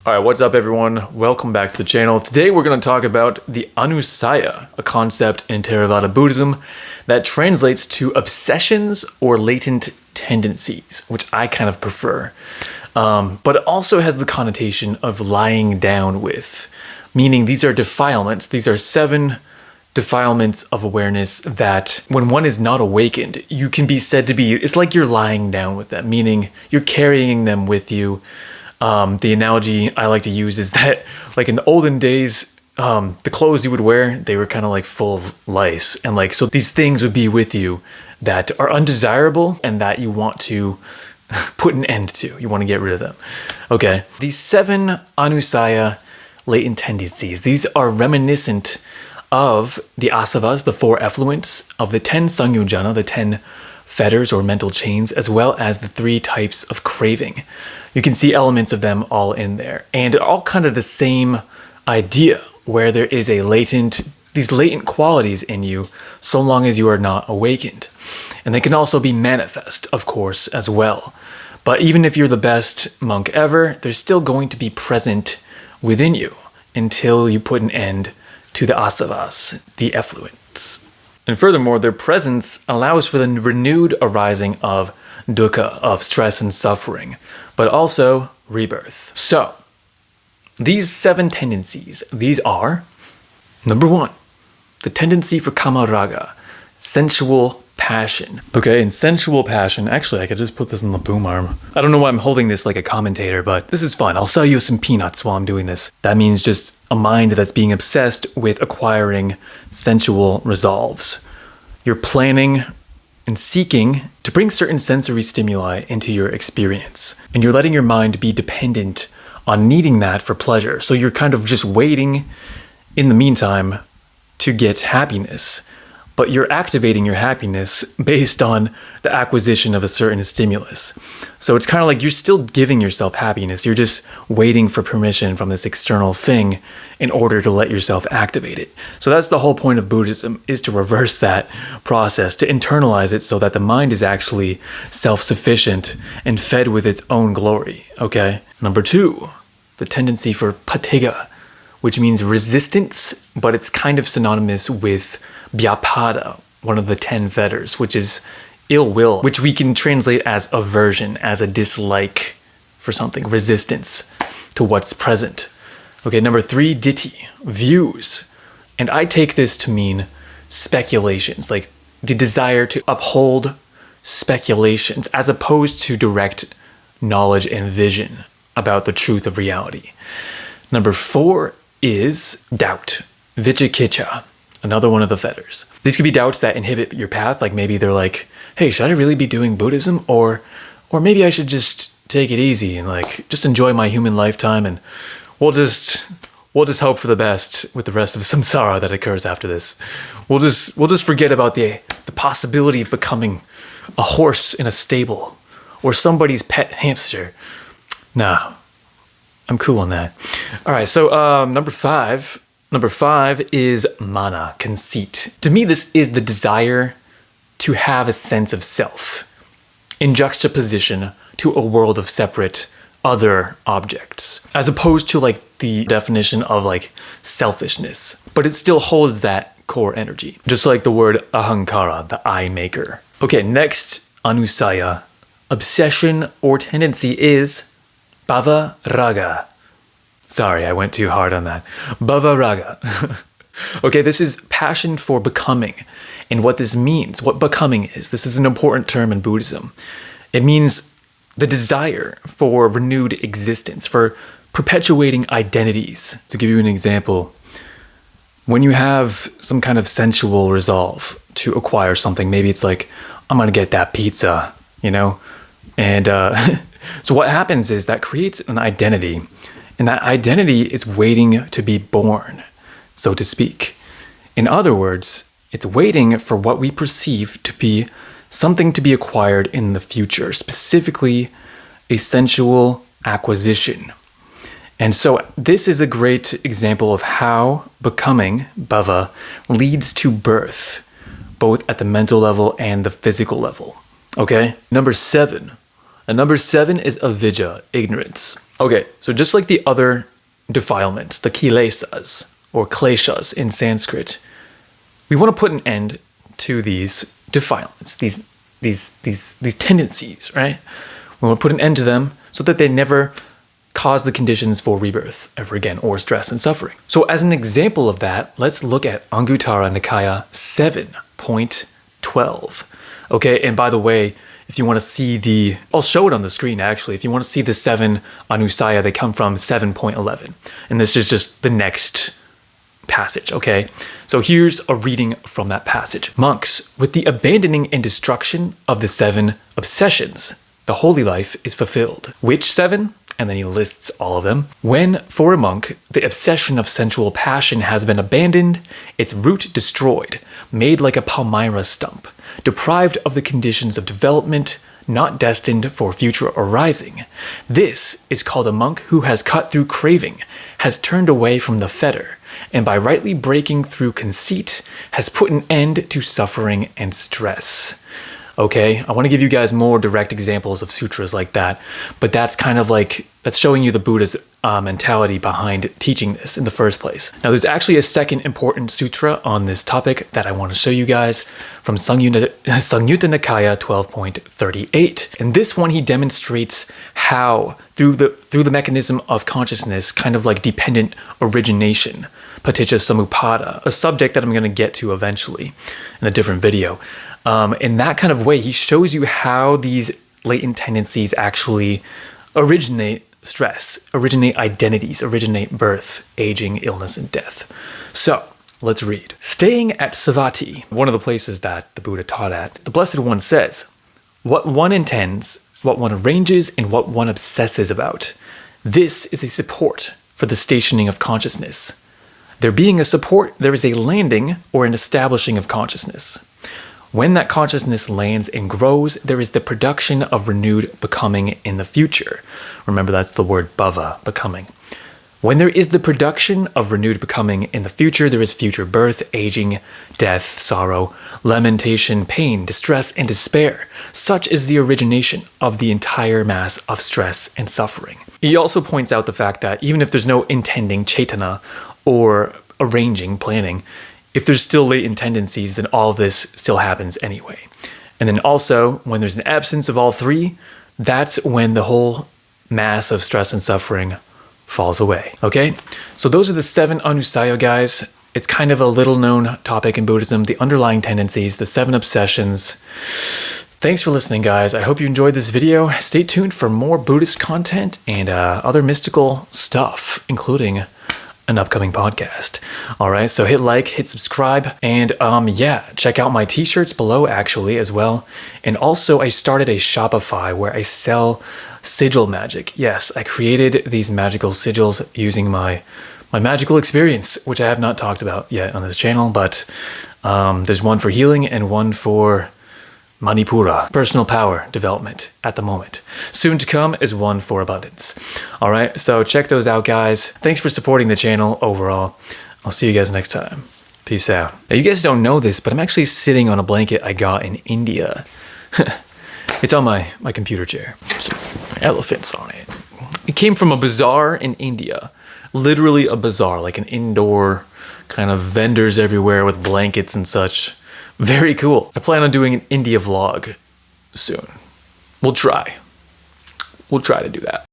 All right, what's up everyone? Welcome back to the channel. Today we're going to talk about the Anusaya, a concept in Theravada Buddhism that translates to obsessions or latent tendencies, which I kind of prefer. But it also has the connotation of lying down with, meaning these are defilements. These are 7 defilements of awareness that when one is not awakened, you can be said to be, it's like you're lying down with them, meaning you're carrying them with you. The analogy I like to use is that, like in the olden days, the clothes you would wear, they were kind of like full of lice. And like, so these things would be with you that are undesirable and that you want to put an end to. You want to get rid of them. Okay. These 7 Anusaya latent tendencies, these are reminiscent of the asavas, the 4 effluents, of the 10 sangyojana, the 10 fetters or mental chains, as well as the 3 types of craving. You can see elements of them all in there, and all kind of the same idea, where there is these latent qualities in you so long as you are not awakened. And they can also be manifest, of course, as well. But even if you're the best monk ever, they're still going to be present within you until you put an end to the asavas, the effluents. And furthermore, their presence allows for the renewed arising of dukkha, of stress and suffering, but also rebirth. So, these 7 tendencies, these are, number 1, the tendency for kamaraga, sensual passion. Okay, and sensual passion, actually I could just put this in the boom arm. I don't know why I'm holding this like a commentator, but this is fun. I'll sell you some peanuts while I'm doing this. That means just a mind that's being obsessed with acquiring sensual resolves. You're planning and seeking to bring certain sensory stimuli into your experience. And you're letting your mind be dependent on needing that for pleasure. So you're kind of just waiting in the meantime to get happiness. But you're activating your happiness based on the acquisition of a certain stimulus. So it's kind of like you're still giving yourself happiness. You're just waiting for permission from this external thing in order to let yourself activate it. So that's the whole point of Buddhism, is to reverse that process, to internalize it so that the mind is actually self-sufficient and fed with its own glory, okay? Number 2, the tendency for patigha, which means resistance, but it's kind of synonymous with vyapada, one of the 10 fetters, which is ill will, which we can translate as aversion, as a dislike for something, resistance to what's present. Okay, number 3, ditthi, views. And I take this to mean speculations, like the desire to uphold speculations as opposed to direct knowledge and vision about the truth of reality. Number 4 is doubt, vicikiccha, another one of the fetters. These could be doubts that inhibit your path, like maybe they're like, hey, should I really be doing Buddhism? Or maybe I should just take it easy and like just enjoy my human lifetime, and we'll just hope for the best with the rest of samsara that occurs after this. We'll just forget about the possibility of becoming a horse in a stable or somebody's pet hamster. Nah, I'm cool on that. All right, so number 5 is mana, conceit. To me, this is the desire to have a sense of self in juxtaposition to a world of separate other objects, as opposed to like the definition of like selfishness. But it still holds that core energy, just like the word ahankara, the I maker. Okay, next Anusaya, obsession or tendency, is bhava raga. Sorry, I went too hard on that. Bhava raga. Okay, this is passion for becoming. And what this means, what becoming is, this is an important term in Buddhism. It means the desire for renewed existence, for perpetuating identities. To give you an example, when you have some kind of sensual resolve to acquire something, maybe it's like, I'm gonna get that pizza, you know? And so what happens is that creates an identity. And that identity is waiting to be born, so to speak. In other words, it's waiting for what we perceive to be something to be acquired in the future, specifically a sensual acquisition. And so this is a great example of how becoming, bhava, leads to birth, both at the mental level and the physical level. Okay? Number 7, And number 7 is avidya, ignorance. Okay, so just like the other defilements, the kilesas or kleshas in Sanskrit, we want to put an end to these defilements, these tendencies, right? We want to put an end to them so that they never cause the conditions for rebirth ever again, or stress and suffering. So as an example of that, let's look at Anguttara Nikaya 7.12. Okay, and by the way, if you want to see I'll show it on the screen actually. If you want to see the 7 Anusaya, they come from 7.11. And this is just the next passage, okay? So here's a reading from that passage. Monks, with the abandoning and destruction of the 7 obsessions, the holy life is fulfilled. Which 7? And then he lists all of them. When, for a monk, the obsession of sensual passion has been abandoned, its root destroyed, made like a palmyra stump, deprived of the conditions of development, not destined for future arising. This is called a monk who has cut through craving, has turned away from the fetter, and by rightly breaking through conceit, has put an end to suffering and stress. Okay, I want to give you guys more direct examples of sutras like that, but that's kind of like, that's showing you the Buddha's mentality behind teaching this in the first place. Now, there's actually a second important sutra on this topic that I want to show you guys from Samyutta Nikaya 12.38. In this one, he demonstrates how, through the mechanism of consciousness, kind of like dependent origination, paticca samuppada, a subject that I'm going to get to eventually in a different video. In that kind of way, he shows you how these latent tendencies actually originate stress, originate identities, originate birth, aging, illness, and death. So let's read. Staying at Savatthi, one of the places that the Buddha taught at, the Blessed One says, what one intends, what one arranges, and what one obsesses about, this is a support for the stationing of consciousness. There being a support, there is a landing or an establishing of consciousness. When that consciousness lands and grows, there is the production of renewed becoming in the future. Remember, that's the word bhava, becoming. When there is the production of renewed becoming in the future, there is future birth, aging, death, sorrow, lamentation, pain, distress, and despair. Such is the origination of the entire mass of stress and suffering. He also points out the fact that even if there's no intending cetana or arranging, planning, if there's still latent tendencies, then all of this still happens anyway. And then also, when there's an absence of all three, that's when the whole mass of stress and suffering falls away, okay? So those are the 7 Anusaya, guys. It's kind of a little known topic in Buddhism, the underlying tendencies, the 7 obsessions. Thanks for listening, guys. I hope you enjoyed this video. Stay tuned for more Buddhist content and other mystical stuff, including an upcoming podcast. All right, so hit like, hit subscribe, and yeah, check out my t-shirts below actually as well. And also I started a Shopify where I sell sigil magic. Yes, I created these magical sigils using my magical experience, which I have not talked about yet on this channel, but there's one for healing and one for Manipura, personal power development at the moment. Soon to come is one for abundance. All right, so check those out, guys. Thanks for supporting the channel overall. I'll see you guys next time. Peace out. Now, you guys don't know this, but I'm actually sitting on a blanket I got in India. It's on my computer chair. Some elephants on it. It came from a bazaar in India. Literally a bazaar, like an indoor kind of vendors everywhere with blankets and such. Very cool. I plan on doing an India vlog soon. We'll try to do that.